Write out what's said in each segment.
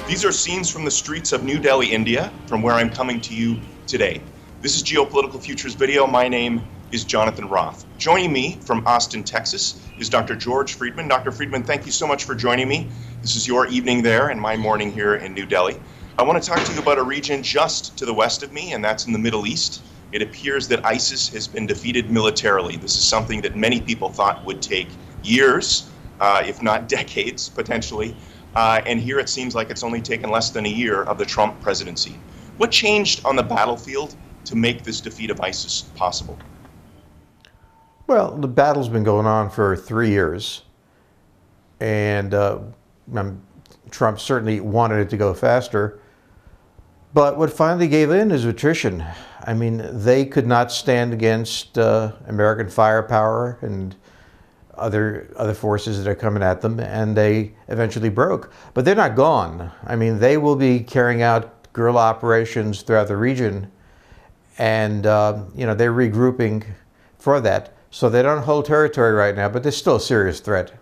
These are scenes from the streets of New Delhi, India, from where I'm coming to you today. This is Geopolitical Futures Video. My name is Jonathan Roth. Joining me from Austin, Texas, is Dr. George Friedman. Dr. Friedman, thank you so much for joining me. This is your evening there and my morning here in New Delhi. I want to talk to you about a region just to the west of me, and that's in the Middle East. It appears that ISIS has been defeated militarily. This is something that many people thought would take years, if not decades, potentially. And here it seems like it's only taken less than a year of the Trump presidency. What changed on the battlefield to make this defeat of ISIS possible? Well, the battle's been going on for 3 years, and Trump certainly wanted it to go faster. But what finally gave in is attrition. I mean, they could not stand against American firepower and other forces that are coming at them, and they eventually broke. But they're not gone. I mean, they will be carrying out guerrilla operations throughout the region, and they're regrouping for that. So they don't hold territory right now, but they're still a serious threat.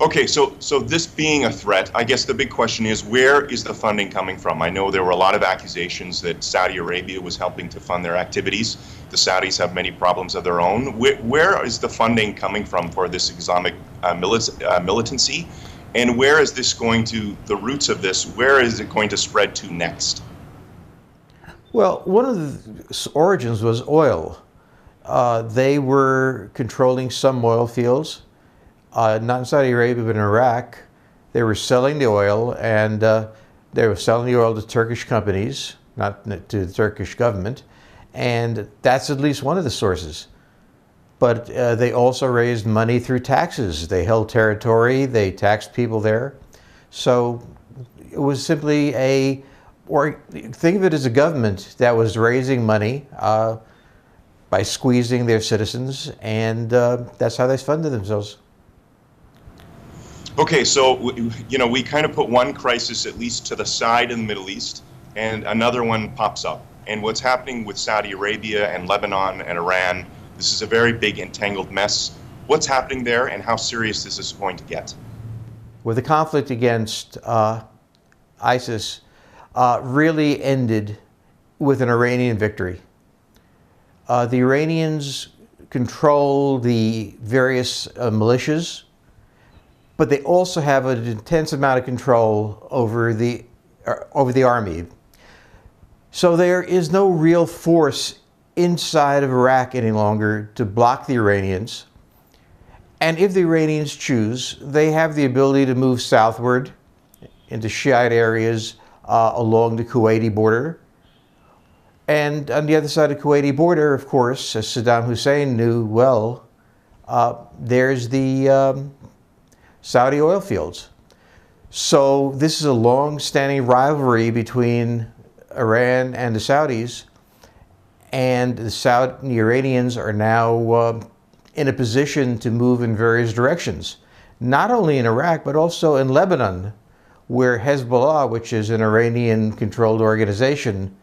Okay, so this being a threat, I guess the big question is, where is the funding coming from? I know there were a lot of accusations that Saudi Arabia was helping to fund their activities. The Saudis have many problems of their own. Where is the funding coming from for this Islamic militancy? And where is this going to, the roots of this, where is it going to spread to next? Well, one of the origins was oil. They were controlling some oil fields. Not in Saudi Arabia, but in Iraq. They were selling the oil, and they were selling the oil to Turkish companies, not to the Turkish government. And that's at least one of the sources. But they also raised money through taxes. They held territory, they taxed people there. So it was simply think of it as a government that was raising money by squeezing their citizens, and that's how they funded themselves. Okay, so we kind of put one crisis at least to the side in the Middle East, and another one pops up. And what's happening with Saudi Arabia and Lebanon and Iran, this is a very big entangled mess. What's happening there, and how serious this is going to get? Well, the conflict against ISIS really ended with an Iranian victory. The Iranians control the various militias, but they also have an intense amount of control over the army. So there is no real force inside of Iraq any longer to block the Iranians. And if the Iranians choose, they have the ability to move southward into Shiite areas along the Kuwaiti border. And on the other side of the Kuwaiti border, of course, as Saddam Hussein knew well, there's the Saudi oil fields. So this is a long-standing rivalry between Iran and the Saudis, and the Iranians are now in a position to move in various directions, not only in Iraq, but also in Lebanon, where Hezbollah, which is an Iranian-controlled organization,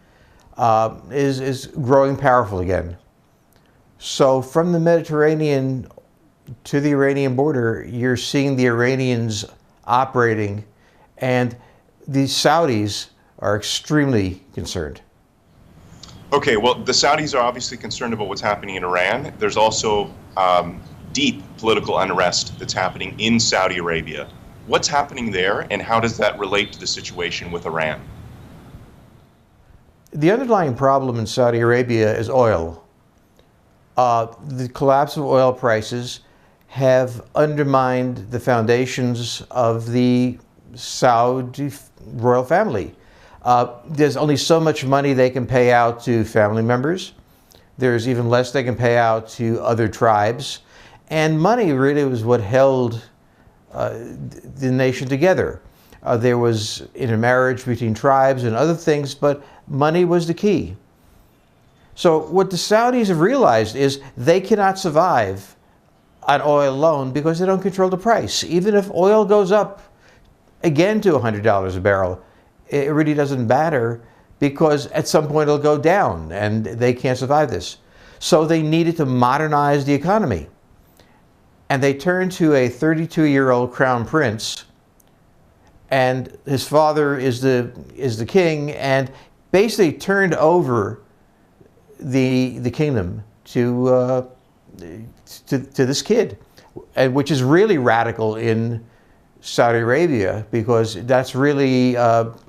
is growing powerful again. So from the Mediterranean to the Iranian border, you're seeing the Iranians operating, and the Saudis are extremely concerned. Okay, well, the Saudis are obviously concerned about what's happening in Iran. There's also deep political unrest that's happening in Saudi Arabia. What's happening there, and how does that relate to the situation with Iran? The underlying problem in Saudi Arabia is oil. The collapse of oil prices have undermined the foundations of the Saudi royal family. There's only so much money they can pay out to family members. There's even less they can pay out to other tribes. And money really was what held the nation together. There was intermarriage between tribes and other things, but money was the key. So what the Saudis have realized is they cannot survive on oil alone because they don't control the price. Even if oil goes up again to $100 a barrel, it really doesn't matter because at some point it'll go down and they can't survive this. So they needed to modernize the economy. And they turned to a 32-year-old crown prince and his father is the king, and basically turned over the kingdom to this kid, and which is really radical in Saudi Arabia, because that's really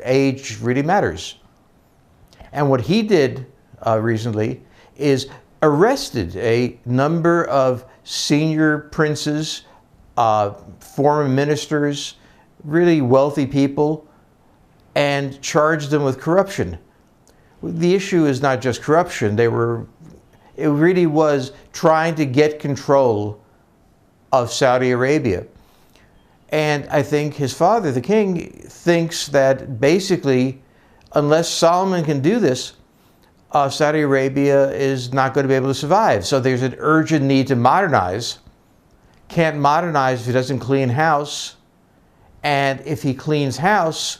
age really matters. And what he did recently is arrested a number of senior princes, former ministers, really wealthy people, and charged them with corruption. The issue is not just corruption. It really was trying to get control of Saudi Arabia. And I think his father, the king, thinks that basically, unless Solomon can do this, Saudi Arabia is not going to be able to survive. So there's an urgent need to modernize. Can't modernize if he doesn't clean house. And if he cleans house,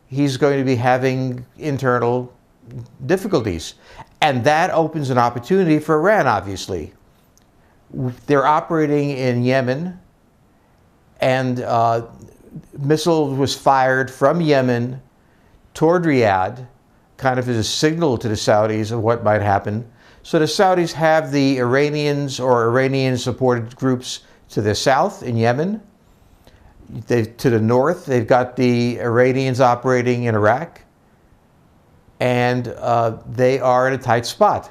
he's going to be having internal difficulties. And that opens an opportunity for Iran, obviously. They're operating in Yemen, and missile was fired from Yemen toward Riyadh, kind of as a signal to the Saudis of what might happen. So the Saudis have the Iranians or Iranian-supported groups to the south in Yemen. To the north, they've got the Iranians operating in Iraq, and they are in a tight spot.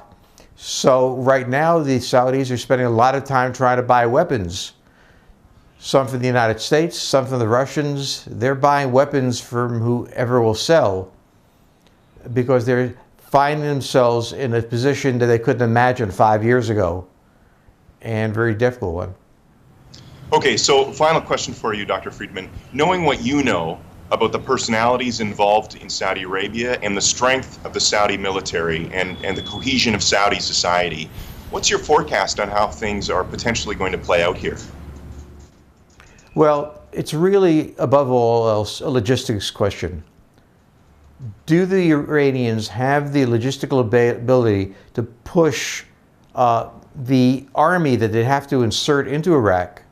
So right now, the Saudis are spending a lot of time trying to buy weapons. Some from the United States, some from the Russians. They're buying weapons from whoever will sell, because they're finding themselves in a position that they couldn't imagine 5 years ago, and very difficult one. Okay, so final question for you, Dr. Friedman. Knowing what you know about the personalities involved in Saudi Arabia and the strength of the Saudi military and the cohesion of Saudi society, what's your forecast on how things are potentially going to play out here? Well, it's really, above all else, a logistics question. Do the Iranians have the logistical ability to push the army that they have to insert into Iraq?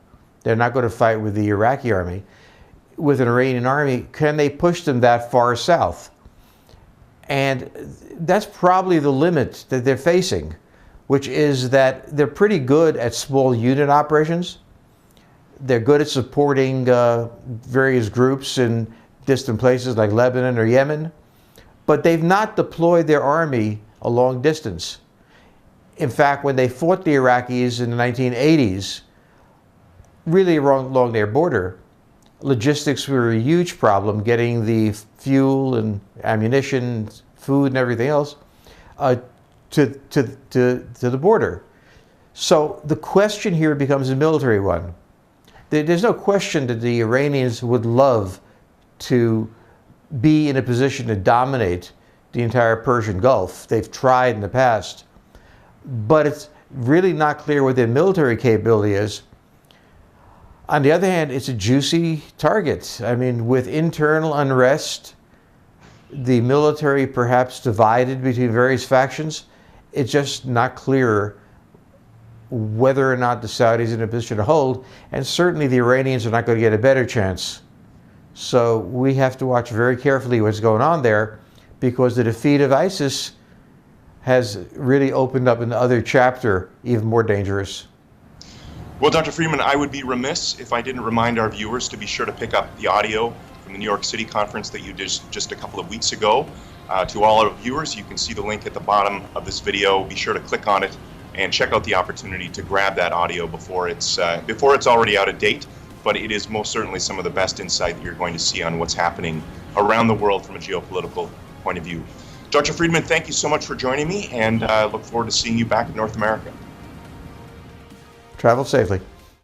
They're not going to fight with the Iraqi army. With an Iranian army, can they push them that far south? And that's probably the limit that they're facing, which is that they're pretty good at small unit operations. They're good at supporting various groups in distant places like Lebanon or Yemen, but they've not deployed their army a long distance. In fact, when they fought the Iraqis in the 1980s, really along their border, logistics were a huge problem, getting the fuel and ammunition, food and everything else to the border. So the question here becomes a military one. There's no question that the Iranians would love to be in a position to dominate the entire Persian Gulf. They've tried in the past, but it's really not clear what their military capability is. On the other hand, it's a juicy target. I mean, with internal unrest, the military perhaps divided between various factions, it's just not clear whether or not the Saudis are in a position to hold, and certainly the Iranians are not going to get a better chance. So we have to watch very carefully what's going on there, because the defeat of ISIS has really opened up another chapter, even more dangerous. Well, Dr. Friedman, I would be remiss if I didn't remind our viewers to be sure to pick up the audio from the New York City conference that you did just a couple of weeks ago. To all our viewers, you can see the link at the bottom of this video. Be sure to click on it and check out the opportunity to grab that audio before it's already out of date. But it is most certainly some of the best insight that you're going to see on what's happening around the world from a geopolitical point of view. Dr. Friedman, thank you so much for joining me, and I look forward to seeing you back in North America. Travel safely.